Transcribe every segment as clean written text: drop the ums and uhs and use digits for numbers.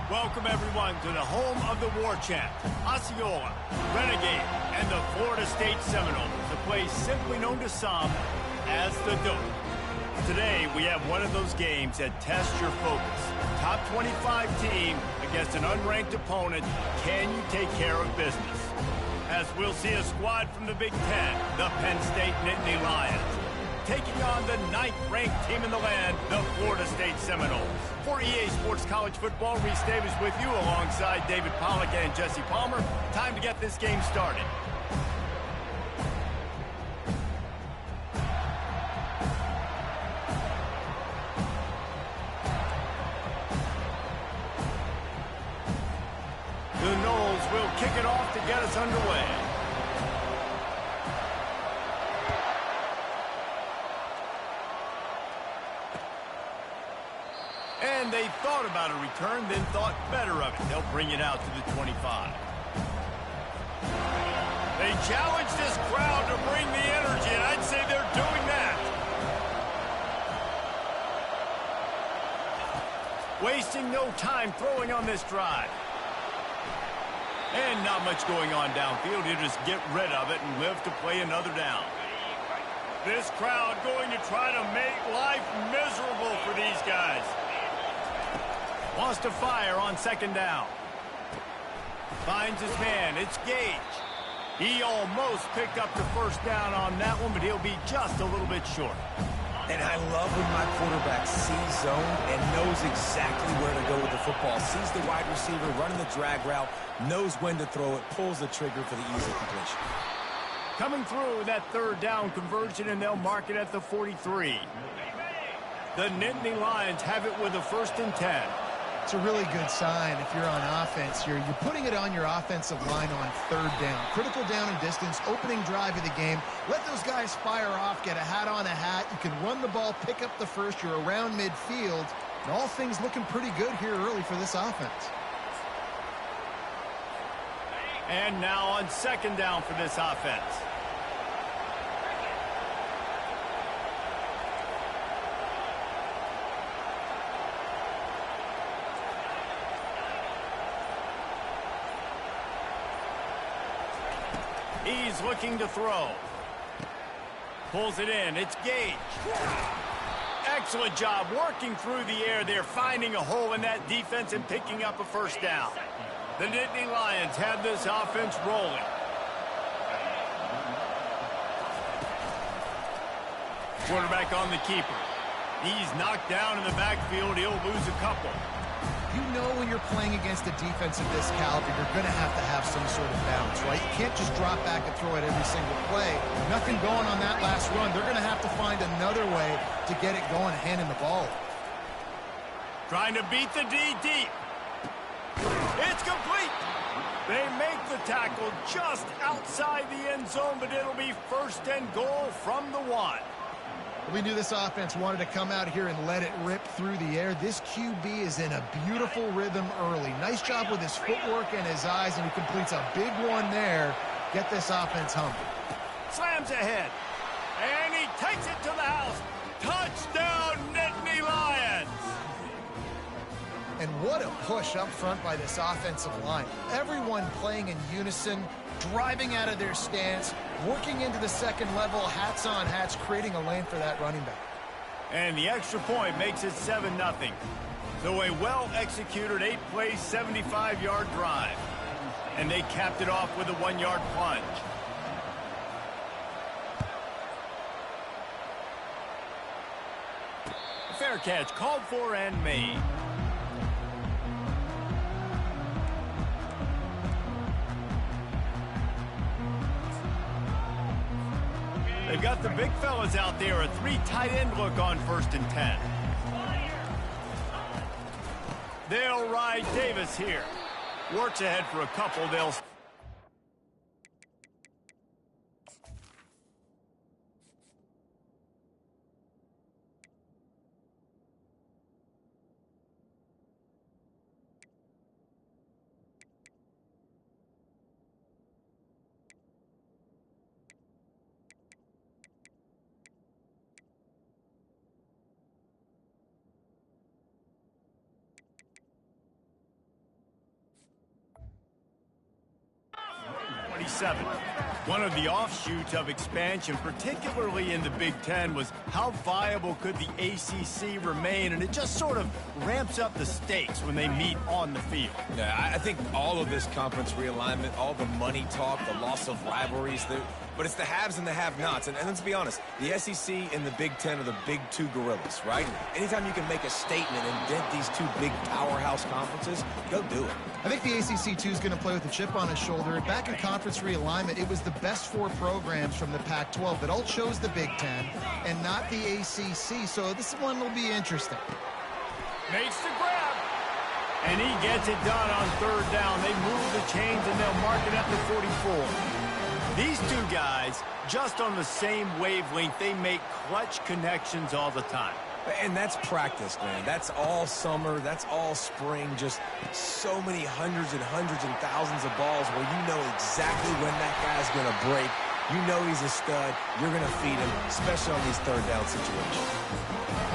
Welcome, everyone, to the home of the war chant, Osceola, Renegade, and the Florida State Seminoles, a place simply known to some as the Dope. Today, we have one of those games that tests your focus. Top 25 team against an unranked opponent. Can you take care of business? As we'll see a squad from the Big Ten, the Penn State Nittany Lions, taking on the 9th-ranked team in the land, the Florida State Seminoles. For EA Sports College Football, Reese Davis with you alongside David Pollack and Jesse Palmer. Time to get this game started. The Noles will kick it off to get us underway. And they thought about a return, then thought better of it. They'll bring it out to the 25. They challenge this crowd to bring the energy, and I'd say they're doing that. Wasting no time throwing on this drive. And not much going on downfield. You just get rid of it and live to play another down. This crowd going to try to make life miserable for these guys. Wants to fire on second down. Finds his man. It's Gage. He almost picked up the first down on that one, but he'll be just a little bit short. And I love when my quarterback sees zone and knows exactly where to go with the football. Sees the wide receiver running the drag route, knows when to throw it, pulls the trigger for the easy completion. Coming through that third down conversion, and they'll mark it at the 43. The Nittany Lions have it with a 1st and 10. It's a really good sign if you're on offense. You're putting it on your offensive line on 3rd down. Critical down and distance, opening drive of the game. Let those guys fire off, get a hat on a hat. You can run the ball, pick up the first. You're around midfield. And all things looking pretty good here early for this offense. And now on 2nd down for this offense. He's looking to throw. Pulls it in. It's Gage. Excellent job working through the air there, finding a hole in that defense and picking up a 1st down. The Nittany Lions have this offense rolling. Quarterback on the keeper. He's knocked down in the backfield. He'll lose a couple. You know when you're playing against a defense of this caliber, you're going to have some sort of balance, right? You can't just drop back and throw it every single play. Nothing going on that last run. They're going to have to find another way to get it going, handing the ball. Trying to beat the D deep. It's complete. They make the tackle just outside the end zone, but it'll be 1st and goal from the 1. We knew this offense wanted to come out here and let it rip through the air. This QB is in a beautiful rhythm early. Nice job with his footwork and his eyes, and he completes a big one there. Get this offense humming. Slams ahead, and he takes it to the house. Touchdown, Nittany Lions! And what a push up front by this offensive line. Everyone playing in unison, driving out of their stance, working into the 2nd level, hats on hats, creating a lane for that running back. And the extra point makes it 7-0. So a well-executed 8-play, 75-yard drive. And they capped it off with a 1-yard plunge. Fair catch called for and made. They've got the big fellas out there, a 3 tight end look on 1st and 10. They'll ride Davis here. Works ahead for a couple. They'll... 7. One of the offshoots of expansion, particularly in the Big Ten, was how viable could the ACC remain, and it just sort of ramps up the stakes when they meet on the field. Yeah, I think all of this conference realignment, all the money talk, the loss of rivalries, but it's the haves and the have-nots. And let's be honest, the SEC and the Big Ten are the big two gorillas, right? Anytime you can make a statement and dent these two big powerhouse conferences, go do it. I think the ACC, too, is going to play with a chip on his shoulder. Back in conference realignment, it was the best 4 programs from the Pac-12 that all chose the Big Ten and not the ACC, so this one will be interesting. Makes the grab. And he gets it done on 3rd down. They move the chains, and they'll mark it at the 44. These two guys, just on the same wavelength, they make clutch connections all the time. And that's practice, man. That's all summer. That's all spring. Just so many hundreds and thousands of balls where you know exactly when that guy's going to break. You know he's a stud. You're going to feed him, especially on these 3rd down situations.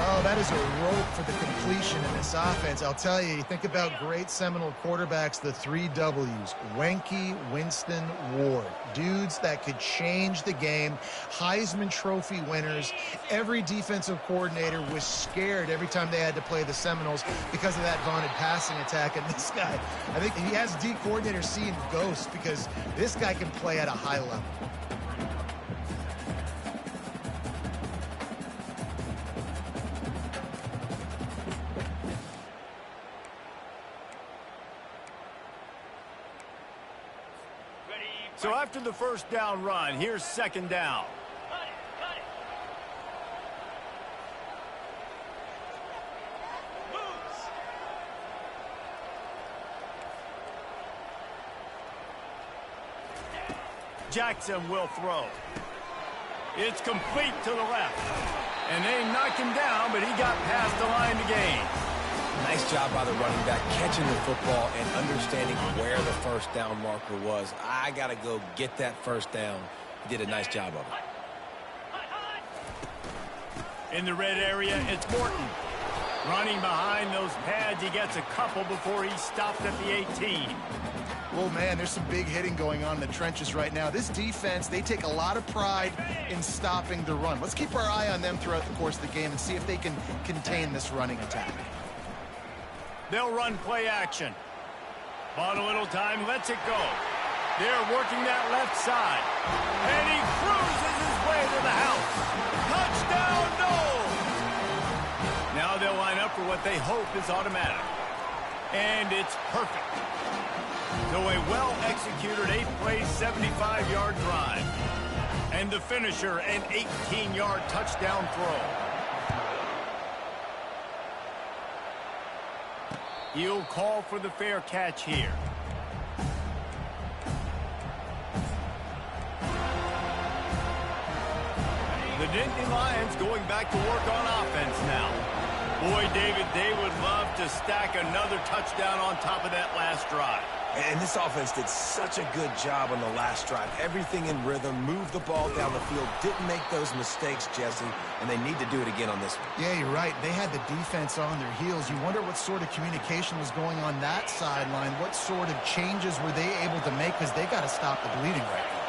Oh, that is a rope for the completion in this offense. I'll tell you, you think about great Seminole quarterbacks, the 3 W's, Wenke, Winston, Ward. Dudes that could change the game, Heisman Trophy winners. Every defensive coordinator was scared every time they had to play the Seminoles because of that vaunted passing attack. And this guy, I think he has D coordinators seeing ghosts because this guy can play at a high level. So after the 1st down run, here's 2nd down. Jackson will throw. It's complete to the left. And they knocked him down, but he got past the line to gain. Nice job by the running back, catching the football and understanding where the 1st down marker was. I got to go get that 1st down. He did a nice job of it. In the red area, it's Morton. Running behind those pads, he gets a couple before he's stopped at the 18. Well, man, there's some big hitting going on in the trenches right now. This defense, they take a lot of pride in stopping the run. Let's keep our eye on them throughout the course of the game and see if they can contain this running attack. They'll run play action. Bought a little time, lets it go. They're working that left side. And he cruises his way to the house. Touchdown, Noles! Now they'll line up for what they hope is automatic. And it's perfect. So a well-executed 8-play, 75-yard drive. And the finisher, an 18-yard touchdown throw. He'll call for the fair catch here. The Nittany Lions going back to work on offense now. Boy, David, they would love to stack another touchdown on top of that last drive. And this offense did such a good job on the last drive. Everything in rhythm, moved the ball down the field, didn't make those mistakes, Jesse, and they need to do it again on this one. Yeah, you're right. They had the defense on their heels. You wonder what sort of communication was going on that sideline. What sort of changes were they able to make because they got to stop the bleeding right now.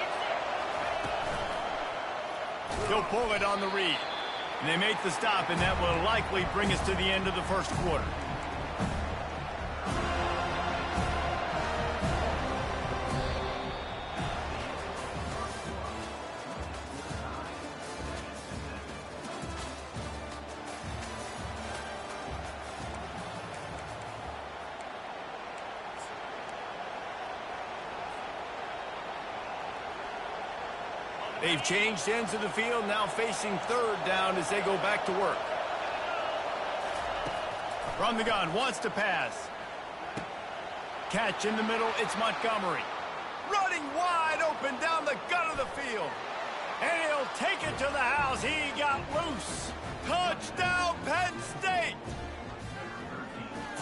He'll pull it on the read. And they make the stop, and that will likely bring us to the end of the 1st quarter. They've changed ends of the field, now facing 3rd down as they go back to work. From the gun, wants to pass. Catch in the middle, it's Montgomery. Running wide open down the gut of the field. And he'll take it to the house. He got loose. Touchdown, Penn State!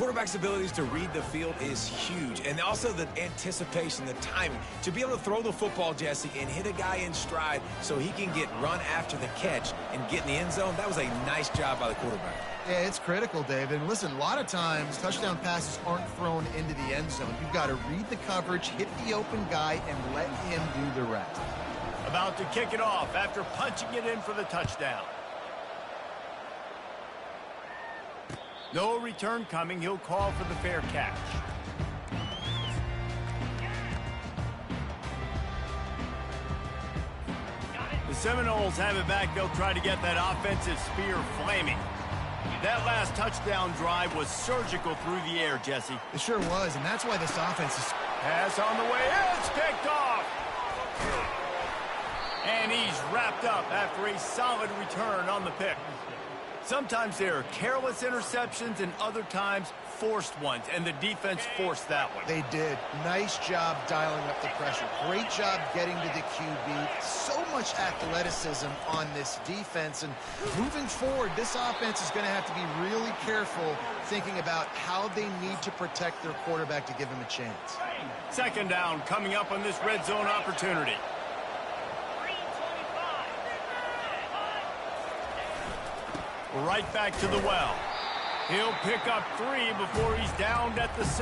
quarterback's abilities to read the field is huge. And also the anticipation, the timing. To be able to throw the football, Jesse, and hit a guy in stride so he can get run after the catch and get in the end zone, that was a nice job by the quarterback. Yeah, it's critical, Dave. And listen, a lot of times touchdown passes aren't thrown into the end zone. You've got to read the coverage, hit the open guy, and let him do the rest. About to kick it off after punching it in for the touchdown. No return coming. He'll call for the fair catch. The Seminoles have it back. They'll try to get that offensive spear flaming. That last touchdown drive was surgical through the air, Jesse. It sure was, and that's why this offense is... Pass on the way. It's picked off. And he's wrapped up after a solid return on the pick. Sometimes there are careless interceptions and other times forced ones, and the defense forced that one. They did. Nice job dialing up the pressure. Great job getting to the QB. So much athleticism on this defense, and moving forward, this offense is going to have to be really careful thinking about how they need to protect their quarterback to give him a chance. Second down coming up on this red zone opportunity. Right back to the well. He'll pick up 3 before he's downed at the 6.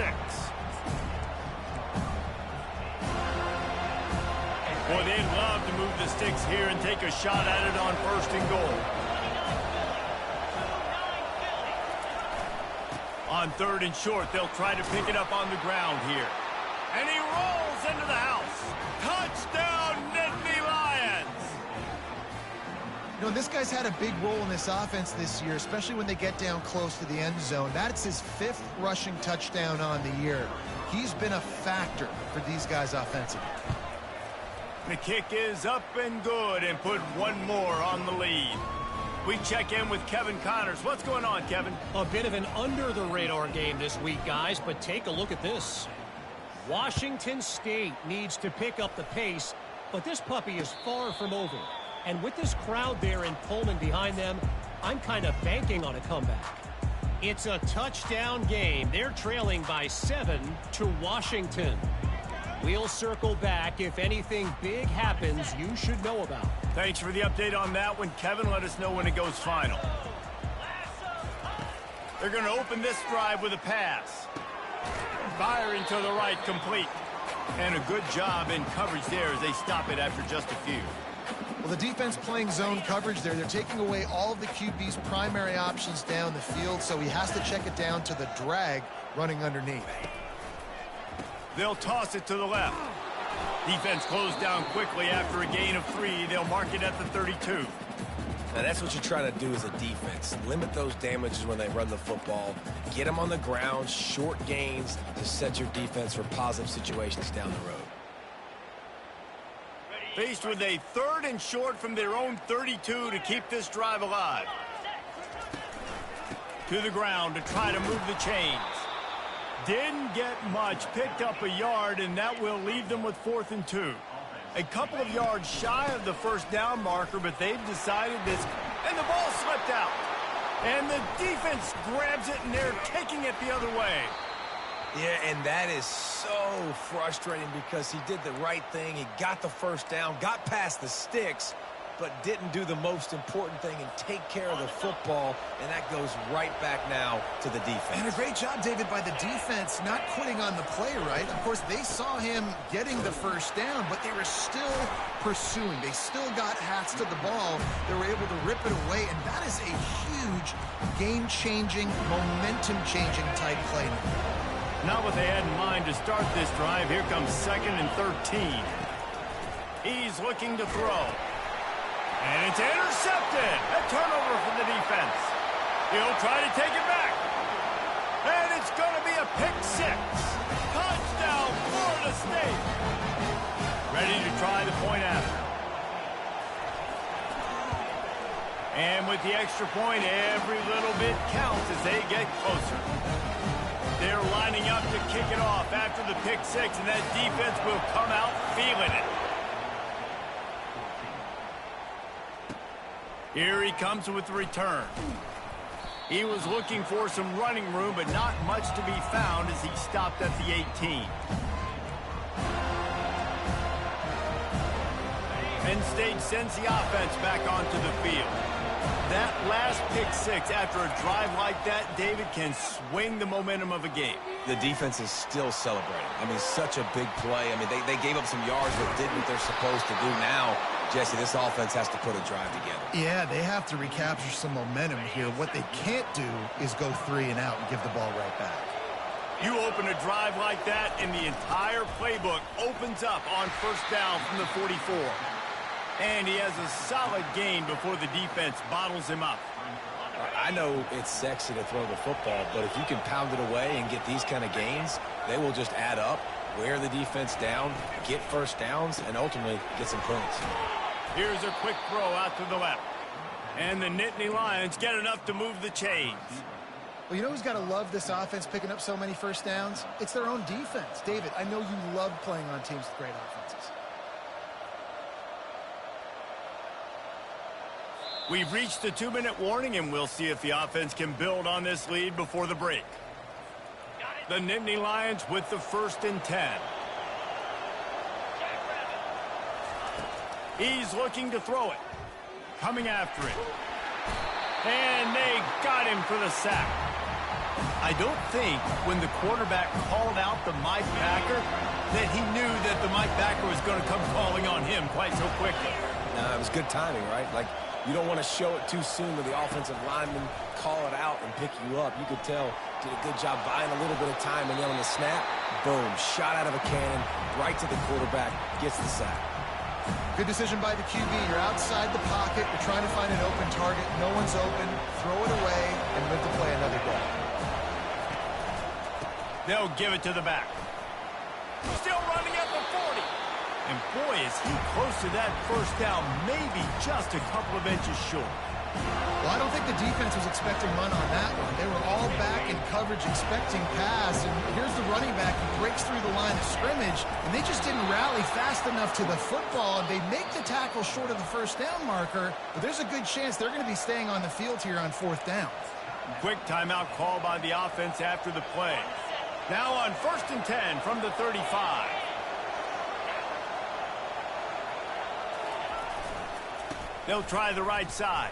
Boy, they'd love to move the sticks here and take a shot at it on 1st and goal. On 3rd and short, they'll try to pick it up on the ground here. And he rolls into the house. Touchdown, Nittany Lions! You know, this guy's had a big role in this offense this year, especially when they get down close to the end zone. That's his 5th rushing touchdown on the year. He's been a factor for these guys offensively. The kick is up and good, and put one more on the lead. We check in with Kevin Connors. What's going on, Kevin? A bit of an under-the-radar game this week, guys, but take a look at this. Washington State needs to pick up the pace, but this puppy is far from over. And with this crowd there in Pullman behind them, I'm kind of banking on a comeback. It's a touchdown game. They're trailing by 7 to Washington. We'll circle back. If anything big happens, you should know about. Thanks for the update on that one, Kevin. Let us know when it goes final. They're going to open this drive with a pass. Firing to the right, complete. And a good job in coverage there as they stop it after just a few. Well, the defense playing zone coverage there. They're taking away all of the QB's primary options down the field, so he has to check it down to the drag running underneath. They'll toss it to the left. Defense closed down quickly after a gain of 3. They'll mark it at the 32. Now, that's what you're trying to do as a defense. Limit those damages when they run the football. Get them on the ground, short gains to set your defense for positive situations down the road. Faced with a 3rd and short from their own 32 to keep this drive alive. To the ground to try to move the chains. Didn't get much, picked up a yard, and that will leave them with 4th and 2. A couple of yards shy of the 1st down marker, but they've decided this, and the ball slipped out. And the defense grabs it, and they're taking it the other way. Yeah, and that is so frustrating because he did the right thing. He got the 1st down, got past the sticks, but didn't do the most important thing and take care of the football, and that goes right back now to the defense. And a great job, David, by the defense not quitting on the play, right? Of course, they saw him getting the 1st down, but they were still pursuing. They still got hats to the ball. They were able to rip it away, and that is a huge game-changing, momentum-changing type play. Not what they had in mind to start this drive. Here comes 2nd and 13. He's looking to throw. And it's intercepted. A turnover for the defense. He'll try to take it back. And it's going to be a pick 6. Touchdown, Florida State. Ready to try the point after. And with the extra point, every little bit counts as they get closer. They're lining up to kick it off after the pick 6, and that defense will come out feeling it. Here he comes with the return. He was looking for some running room, but not much to be found as he stopped at the 18. Penn State sends the offense back onto the field. That last pick six after a drive like that, David, can swing the momentum of a game. The defense is still celebrating. I mean, such a big play. I mean, they gave up some yards but did what they're supposed to do. Now, Jesse, this offense has to put a drive together. Yeah, they have to recapture some momentum here. What they can't do is go 3 and out and give the ball right back. You open a drive like that, and the entire playbook opens up on first down from the 44. And he has a solid gain before the defense bottles him up. I know it's sexy to throw the football, but if you can pound it away and get these kind of gains, they will just add up, wear the defense down, get first downs, and ultimately get some points. Here's a quick throw out to the left. And the Nittany Lions get enough to move the chains. Well, you know who's got to love this offense picking up so many first downs? It's their own defense. David, I know you love playing on teams with great offenses. We've reached the 2-minute warning, and we'll see if the offense can build on this lead before the break. The Nittany Lions with the 1st and 10. He's looking to throw it. Coming after it. And they got him for the sack. I don't think when the quarterback called out the Mike Packer that he knew that the Mike Packer was going to come calling on him quite so quickly. No, it was good timing, right? Like, you don't want to show it too soon to the offensive lineman, call it out and pick you up. You could tell, did a good job buying a little bit of time, and then on the snap, boom, shot out of a cannon, right to the quarterback, gets the sack. Good decision by the QB. You're outside the pocket. You're trying to find an open target. No one's open. Throw it away and live to play another day. They'll give it to the back. Still running at the 40. And boy, is he close to that first down, maybe just a couple of inches short. Well, I don't think the defense was expecting run on that one. They were all back in coverage expecting pass, and here's the running back who breaks through the line of scrimmage, and they just didn't rally fast enough to the football, and they make the tackle short of the first down marker, but there's a good chance they're going to be staying on the field here on 4th down. Quick timeout call by the offense after the play. Now on 1st and 10 from the 35. They'll try the right side.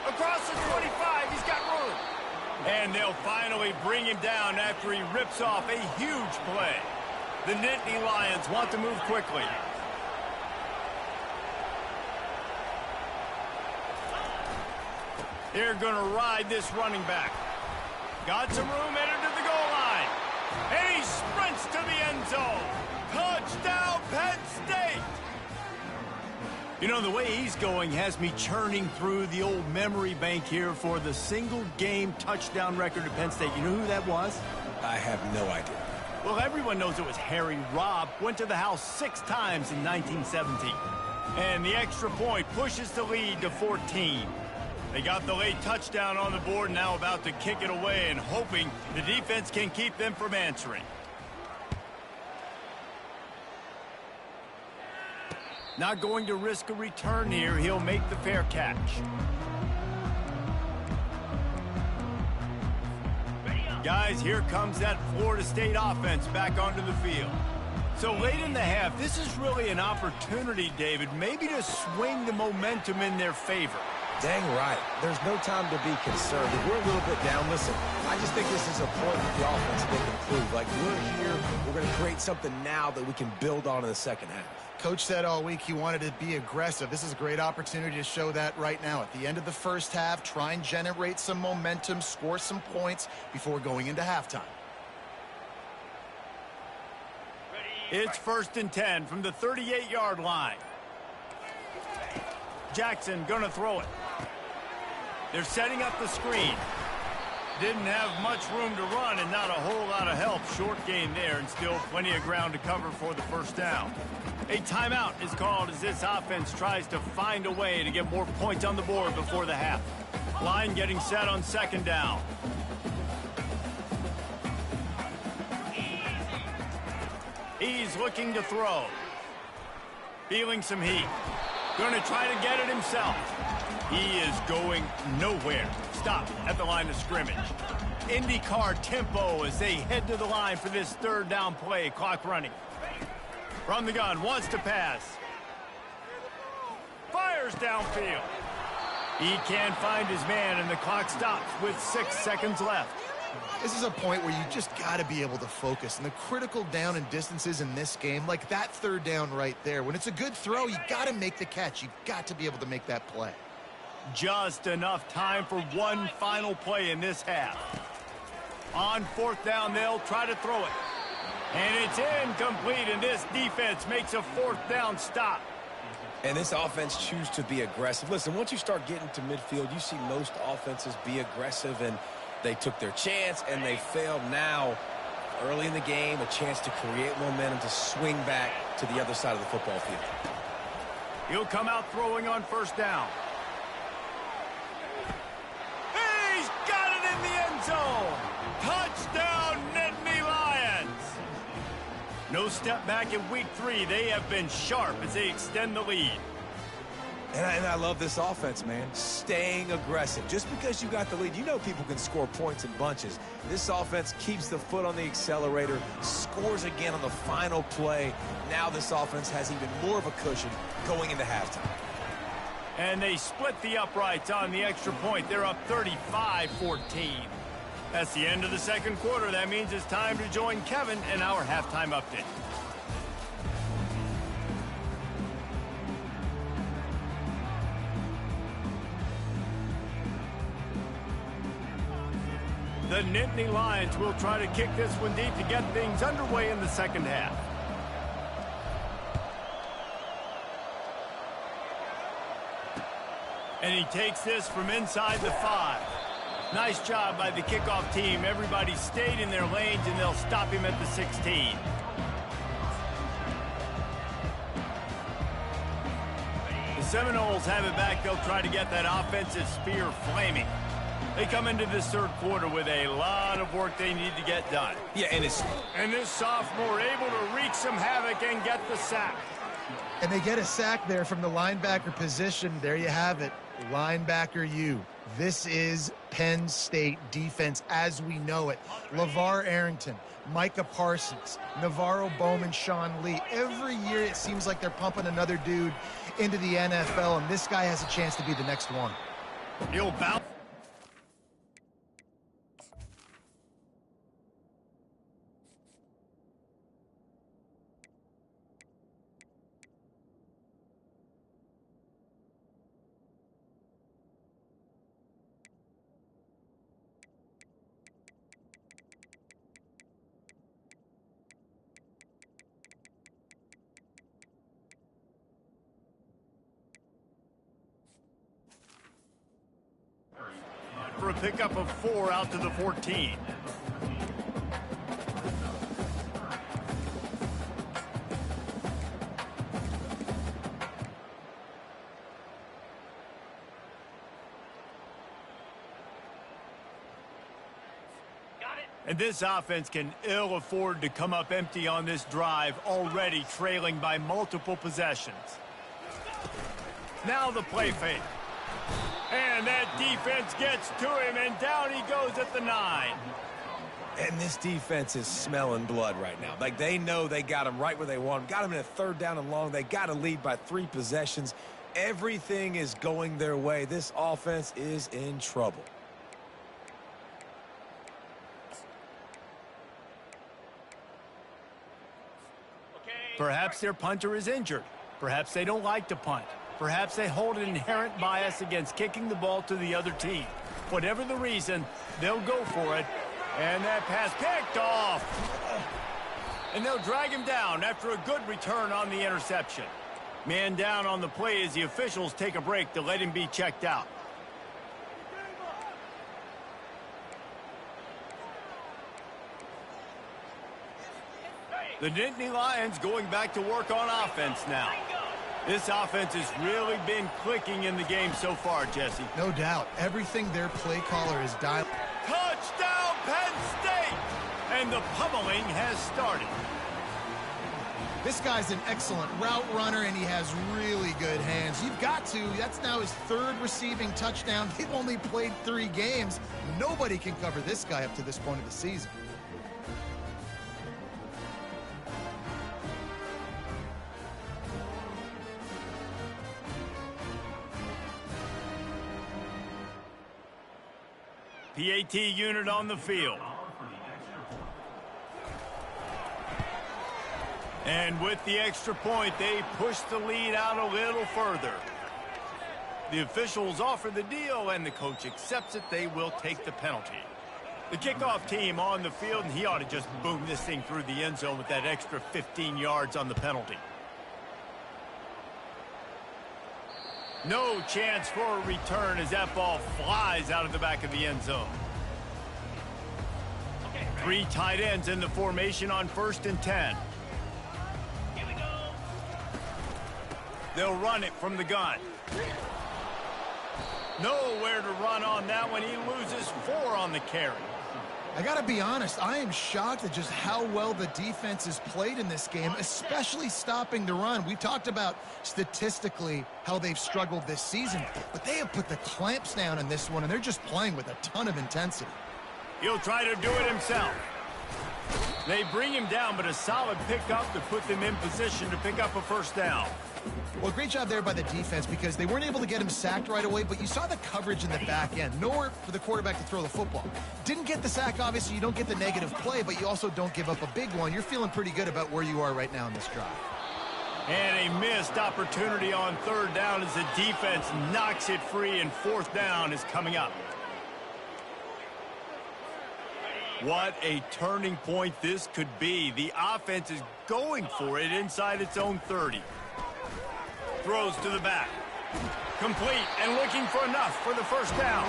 Across the 25, he's got room. And they'll finally bring him down after he rips off a huge play. The Nittany Lions want to move quickly. They're going to ride this running back. Got some room, entered to the goal line. And he sprints to the end zone. Touchdown, Penn State! You know, the way he's going has me churning through the old memory bank here for the single-game touchdown record at Penn State. You know who that was? I have no idea. Well, everyone knows it was Harry Robb. Went to the house 6 times in 1917. And the extra point pushes the lead to 14. They got the late touchdown on the board, now about to kick it away and hoping the defense can keep them from answering. Not going to risk a return here. He'll make the fair catch. Guys, here comes that Florida State offense back onto the field. So late in the half, this is really an opportunity, David, maybe to swing the momentum in their favor. Dang right. There's no time to be concerned. If we're a little bit down, listen, I just think this is a point with the offense they can improve. Like, we're here, we're going to create something now that we can build on in the second half. Coach said all week he wanted to be aggressive. This is a great opportunity to show that right now. At the end of the first half, try and generate some momentum, score some points before going into halftime. It's 1st and 10 from the 38-yard line. Jackson gonna throw it. They're setting up the screen. Didn't have much room to run and not a whole lot of help. Short gain there and still plenty of ground to cover for the first down. A timeout is called as this offense tries to find a way to get more points on the board before the half. Line getting set on 2nd down. He's looking to throw. Feeling some heat. Going to try to get it himself. He is going nowhere. Stop at the line of scrimmage. IndyCar tempo as they head to the line for this third down play. Clock running. From the gun, wants to pass. Fires downfield. He can't find his man, and the clock stops with 6 seconds left. This is a point where you just got to be able to focus. And the critical down and distances in this game, like that third down right there, when it's a good throw, you got to make the catch. You've got to be able to make that play. Just enough time for one final play in this half. On fourth down, they'll try to throw it. And it's incomplete, and this defense makes a fourth down stop. And this offense chooses to be aggressive. Listen, once you start getting to midfield, you see most offenses be aggressive, and they took their chance, and they failed. Now, early in the game, a chance to create momentum to swing back to the other side of the football field. He'll come out throwing on first down. He's got it in the end zone. Touchdown, Nittany Lions. No step back in week 3. They have been sharp as they extend the lead. And I love this offense, man. Staying aggressive. Just because you got the lead, you know people can score points in bunches. This offense keeps the foot on the accelerator, scores again on the final play. Now this offense has even more of a cushion going into halftime. And they split the uprights on the extra point. They're up 35-14. That's the end of the second quarter. That means it's time to join Kevin in our halftime update. The Nittany Lions will try to kick this one deep to get things underway in the second half. And he takes this from inside the 5. Nice job by the kickoff team. Everybody stayed in their lanes, and they'll stop him at the 16. The Seminoles have it back. They'll try to get that offensive spear flaming. They come into this third quarter with a lot of work they need to get done. Yeah, and this sophomore able to wreak some havoc and get the sack. And they get a sack there from the linebacker position. There you have it. Linebacker U. This is Penn State defense as we know it. LeVar Arrington, Micah Parsons, Navarro Bowman, Sean Lee. Every year it seems like they're pumping another dude into the NFL, and this guy has a chance to be the next one. He'll bounce. For a pickup of 4 out to the 14. And this offense can ill afford to come up empty on this drive, already trailing by multiple possessions. Now the play fake. And that defense gets to him, and down he goes at the 9. And this defense is smelling blood right now. Like, they know they got him right where they want him. Got him in a third down and long. They got to lead by 3 possessions. Everything is going their way. This offense is in trouble. Perhaps their punter is injured. Perhaps they don't like to punt. Perhaps they hold an inherent bias against kicking the ball to the other team. Whatever the reason, they'll go for it. And that pass picked off. And they'll drag him down after a good return on the interception. Man down on the play as the officials take a break to let him be checked out. The Nittany Lions going back to work on offense now. This offense has really been clicking in the game so far, Jesse. No doubt. Everything their play caller is dialed. Touchdown, Penn State! And the pummeling has started. This guy's an excellent route runner, and he has really good hands. You've got to. That's now his 3rd receiving touchdown. They've only played 3 games. Nobody can cover this guy up to this point of the season. PAT unit on the field. And with the extra point, they push the lead out a little further. The officials offer the deal, and the coach accepts it. They will take the penalty. The kickoff team on the field, and he ought to just boom this thing through the end zone with that extra 15 yards on the penalty. No chance for a return as that ball flies out of the back of the end zone. 3 tight ends in the formation on 1st and 10. They'll run it from the gun. Nowhere to run on that one. He loses 4 on the carry. I got to be honest, I am shocked at just how well the defense has played in this game, especially stopping the run. We've talked about statistically how they've struggled this season, but they have put the clamps down in this one, and they're just playing with a ton of intensity. He'll try to do it himself. They bring him down, but a solid pickup to put them in position to pick up a 1st down. Well, great job there by the defense because they weren't able to get him sacked right away, but you saw the coverage in the back end. Nowhere for the quarterback to throw the football. Didn't get the sack, obviously. You don't get the negative play, but you also don't give up a big one. You're feeling pretty good about where you are right now in this drive. And a missed opportunity on 3rd down as the defense knocks it free, and 4th down is coming up. What a turning point this could be. The offense is going for it inside its own 30. Throws to the back. Complete and looking for enough for the 1st down.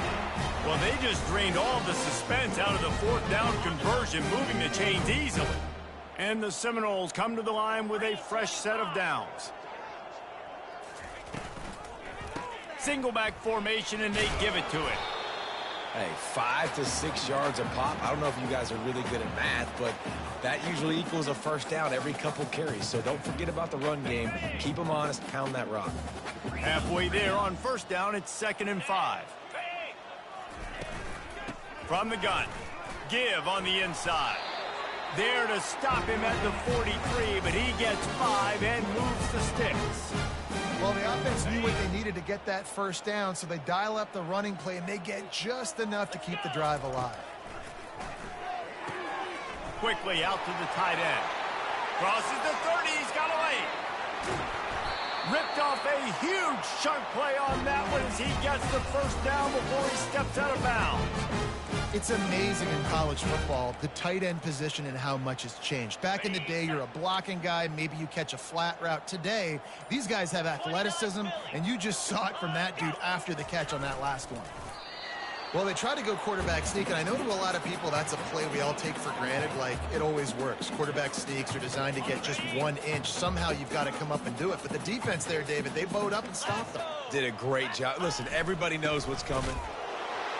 Well, they just drained all the suspense out of the 4th down conversion, moving the chains easily. And the Seminoles come to the line with a fresh set of downs. Single back formation, and they give it to it. Hey, 5 to 6 yards a pop. I don't know if you guys are really good at math, but that usually equals a 1st down every couple carries. So don't forget about the run game. Keep them honest. Pound that rock. Halfway there on 1st down, it's 2nd and 5. From the gun, give on the inside. There to stop him at the 43, but he gets 5 and moves the sticks. Well, the offense knew what they needed to get that 1st down, so they dial up the running play, and they get just enough to keep the drive alive. Quickly out to the tight end. Crosses the 30, he's got away. Ripped off a huge chunk play on that one as he gets the 1st down before he steps out of bounds. It's amazing in college football, the tight end position and how much has changed. Back in the day, you're a blocking guy, maybe you catch a flat route. Today, these guys have athleticism, and you just saw it from that dude after the catch on that last one. Well, they try to go quarterback sneak, and I know to a lot of people that's a play we all take for granted, like it always works. Quarterback sneaks are designed to get just 1 inch. Somehow you've got to come up and do it. But the defense there, David, they bowed up and stopped them. Did a great job. Listen, everybody knows what's coming.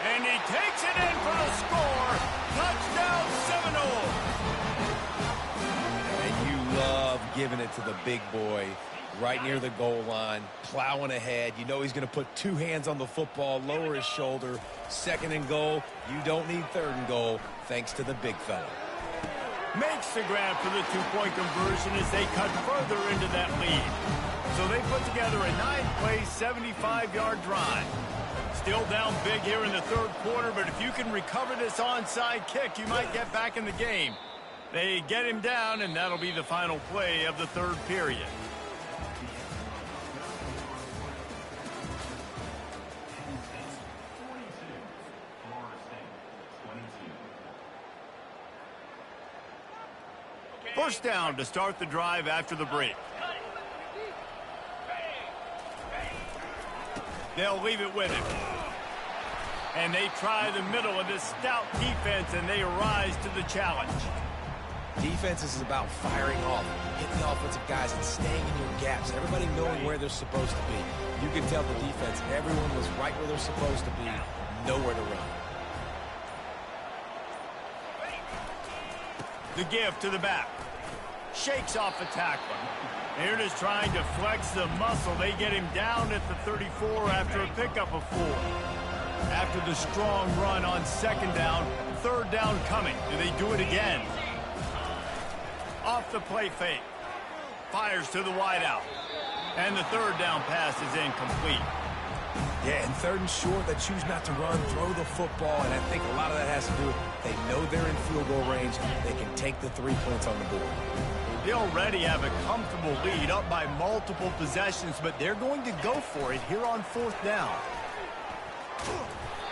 And he takes it in for the score. Touchdown, Seminoles. And you love giving it to the big boy right near the goal line, plowing ahead. You know he's going to put 2 hands on the football, lower his shoulder. 2nd and goal. You don't need 3rd and goal, thanks to the big fella. Makes the grab for the 2-point conversion as they cut further into that lead. So they put together a 9-play, 75-yard drive. Still down big here in the 3rd quarter, but if you can recover this onside kick, you might get back in the game. They get him down, and that'll be the final play of the 3rd period. First down to start the drive after the break. They'll leave it with him. And they try the middle of this stout defense, and they rise to the challenge. Defense is about firing off, hitting the offensive guys, and staying in your gaps. Everybody knowing where they're supposed to be. You can tell the defense, everyone was right where they're supposed to be, nowhere to run. The give to the back. shakes off a tackler. They're just trying to flex the muscle. They get him down at the 34 after a pickup of 4. After the strong run on second down, third down coming. Do they do it again? Off the play fake. Fires to the wideout. And the third down pass is incomplete. Yeah, and third and short, they choose not to run, throw the football, and I think a lot of that has to do with they know they're in field goal range. They can take the 3 points on the board. They already have a comfortable lead up by multiple possessions, but they're going to go for it here on fourth down.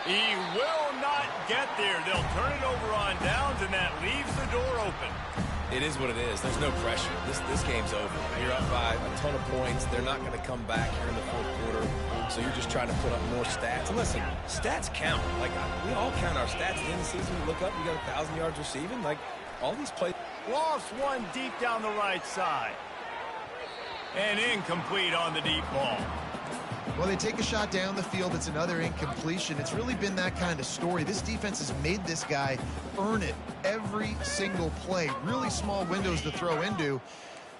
He will not get there. They'll turn it over on downs, and that leaves the door open. It is what it is. There's no pressure. This game's over. You're up by a ton of points. They're not going to come back here in the fourth quarter, so you're just trying to put up more stats. And listen, stats count. Like, we all count our stats at the end of the season. We look up, you got 1,000 yards receiving. Like, all these plays. Lost one deep down the right side. And incomplete on the deep ball. Well, they take a shot down the field. It's another incompletion. It's really been that kind of story. This defense has made this guy earn it every single play. Really small windows to throw into.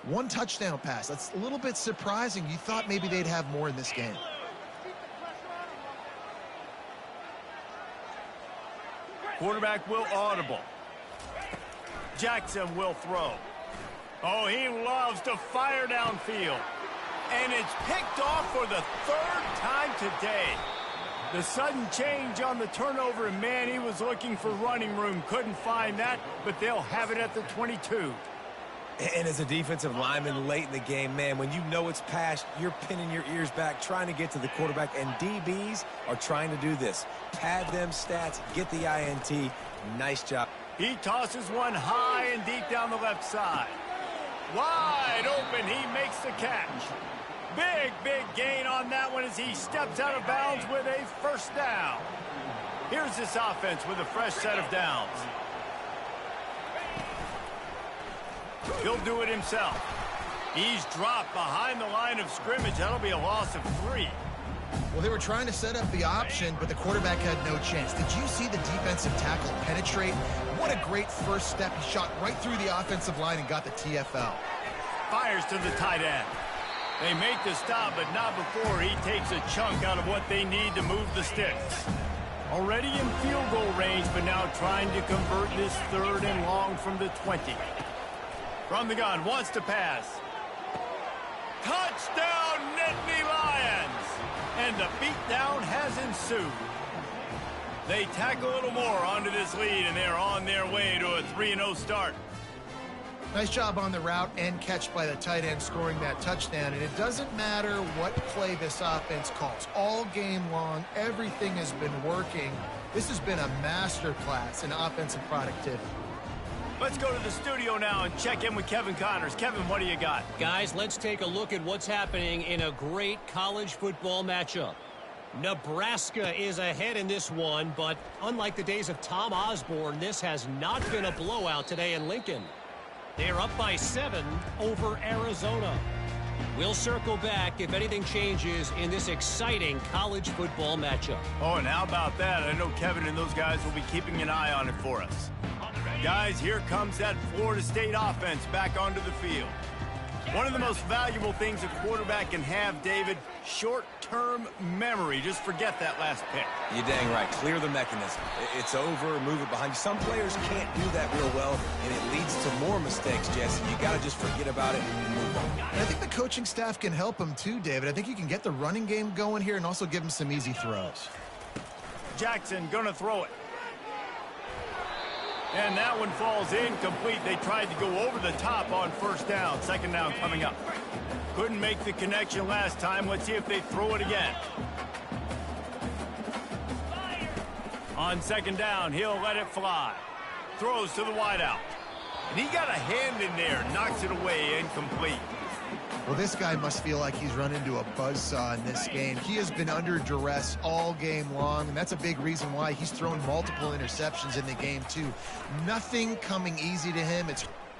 One touchdown pass. That's a little bit surprising. You thought maybe they'd have more in this game. Quarterback will audible. Jackson will throw. Oh, he loves to fire downfield. And it's picked off for the third time today. The sudden change on the turnover, and man, he was looking for running room. Couldn't find that, but they'll have it at the 22. And as a defensive lineman late in the game, man, when you know it's past, you're pinning your ears back, trying to get to the quarterback, and DBs are trying to do this. Pad them stats, get the INT. Nice job. He tosses one high and deep down the left side. Wide open, he makes the catch. Big gain on that one as he steps out of bounds with a first down. Here's this offense with a fresh set of downs. He'll do it himself. He's dropped behind the line of scrimmage. That'll be a loss of 3. Well, they were trying to set up the option, but the quarterback had no chance. Did you see the defensive tackle penetrate? What a great first step. He shot right through the offensive line and got the TFL. Fires to the tight end. They make the stop, but not before he takes a chunk out of what they need to move the sticks. Already in field goal range, but now trying to convert this third and long from the 20. From the gun, wants to pass. Touchdown, Nittany Lions! And the beatdown has ensued. They tack a little more onto this lead, and they're on their way to a 3-0 start. Nice job on the route and catch by the tight end scoring that touchdown. And it doesn't matter what play this offense calls. All game long, everything has been working. This has been a masterclass in offensive productivity. Let's go to the studio now and check in with Kevin Connors. Kevin, what do you got? Guys, let's take a look at what's happening in a great college football matchup. Nebraska is ahead in this one, but unlike the days of Tom Osborne, this has not been a blowout today in Lincoln. They're up by 7 over Arizona. We'll circle back if anything changes in this exciting college football matchup. Oh, and how about that? I know Kevin and those guys will be keeping an eye on it for us. Guys, here comes that Florida State offense back onto the field. One of the most valuable things a quarterback can have, David, short-term memory. Just forget that last pick. You're dang right. Clear the mechanism. It's over. Move it behind you. Some players can't do that real well, and it leads to more mistakes, Jesse. You got to just forget about it and move on. And I think the coaching staff can help him too, David. I think you can get the running game going here and also give him some easy throws. Jackson going to throw it. And that one falls incomplete. They tried to go over the top on first down. Second down coming up. Couldn't make the connection last time. Let's see if they throw it again. On second down, he'll let it fly. Throws to the wideout. And he got a hand in there. Knocks it away, incomplete. Well, this guy must feel like he's run into a buzzsaw in this game. He has been under duress all game long, and that's a big reason why he's thrown multiple interceptions in the game, too. Nothing coming easy to him.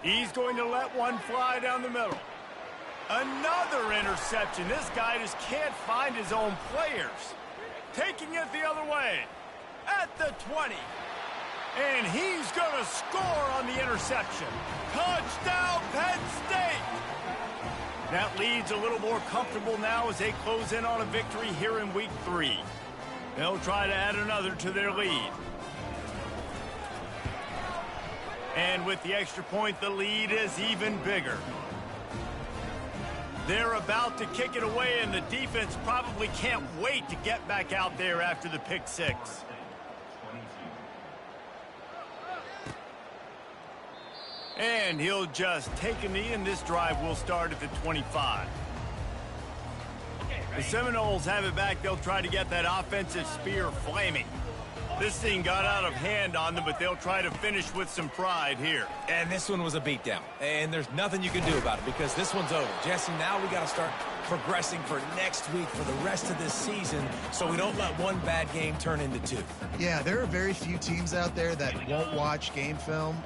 He's going to let one fly down the middle. Another interception. This guy just can't find his own players. Taking it the other way. At the 20. And he's going to score on the interception. Touchdown, Penn State! That lead's a little more comfortable now as they close in on a victory here in Week 3. They'll try to add another to their lead. And with the extra point, the lead is even bigger. They're about to kick it away, and the defense probably can't wait to get back out there after the pick six. And he'll just take a knee, and this drive will start at the 25. The Seminoles have it back. They'll try to get that offensive spear flaming. This thing got out of hand on them, but they'll try to finish with some pride here. And this one was a beatdown. And there's nothing you can do about it because this one's over. Jesse, now we got to start progressing for next week for the rest of this season so we don't let one bad game turn into two. Yeah, there are very few teams out there that won't watch game film,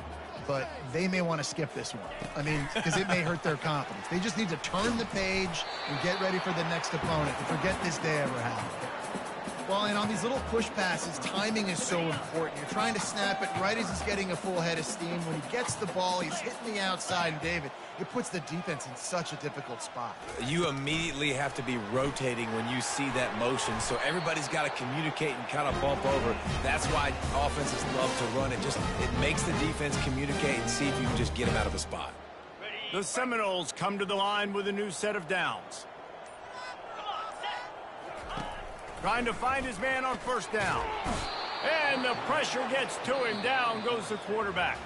but they may want to skip this one. I mean, because it may hurt their confidence. They just need to turn the page and get ready for the next opponent and forget this day ever happened. Well, and on these little push passes, timing is so important. You're trying to snap it right as he's getting a full head of steam. When he gets the ball, he's hitting the outside, and David, it puts the defense in such a difficult spot. You immediately have to be rotating when you see that motion, so everybody's got to communicate and kind of bump over. That's why offenses love to run it. It makes the defense communicate and see if you can just get him out of a spot. The Seminoles come to the line with a new set of downs. Trying to find his man on first down. And the pressure gets to him. Down goes the quarterback.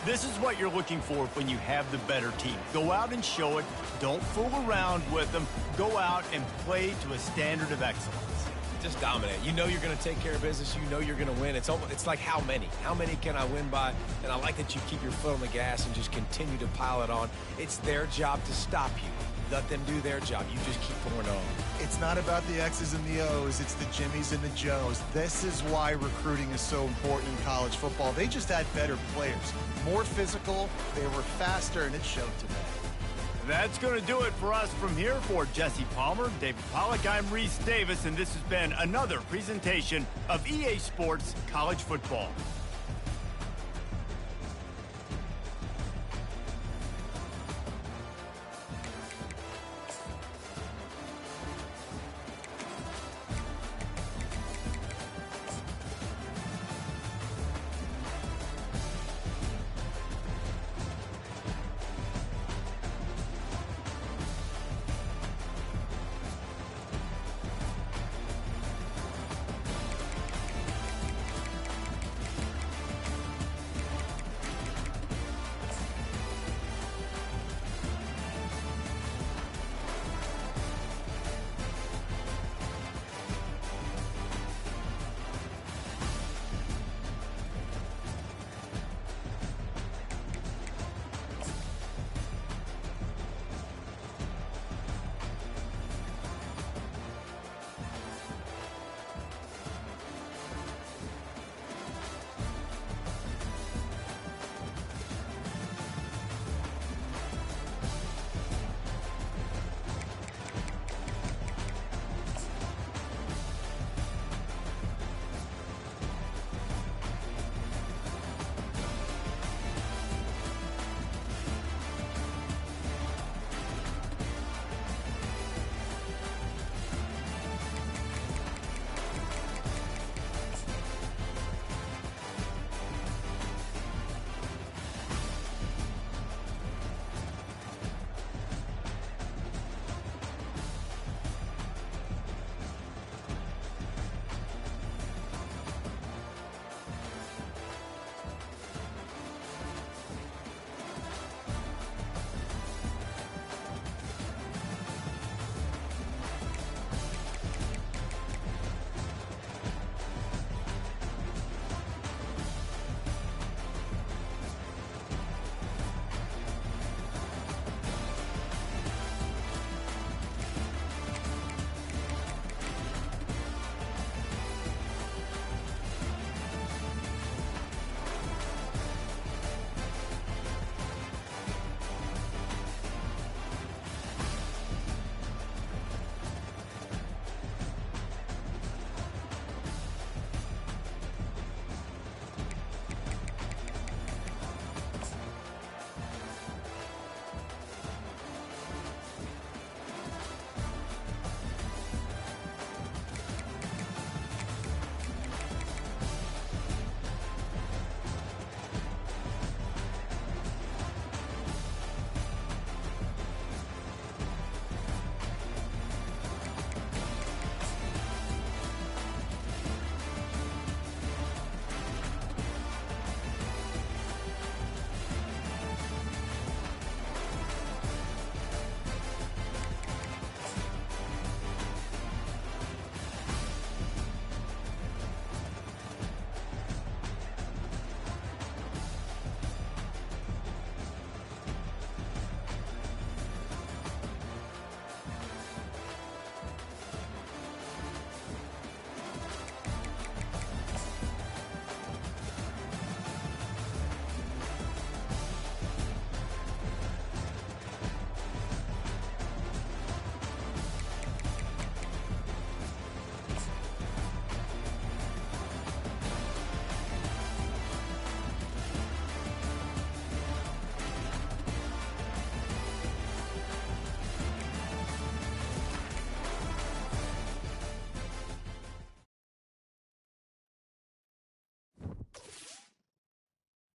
This is what you're looking for when you have the better team. Go out and show it. Don't fool around with them. Go out and play to a standard of excellence. Just dominate. You know you're going to take care of business. You know you're going to win. It's like how many? How many can I win by? And I like that you keep your foot on the gas and just continue to pile it on. It's their job to stop you. Let them do their job. You just keep pouring on. It's not about the X's and the O's. It's the Jimmies and the Joes. This is why recruiting is so important in college football. They just had better players. More physical. They were faster, and it showed today. That's going to do it for us from here. For Jesse Palmer, David Pollack, I'm Reese Davis, and this has been another presentation of EA Sports College Football.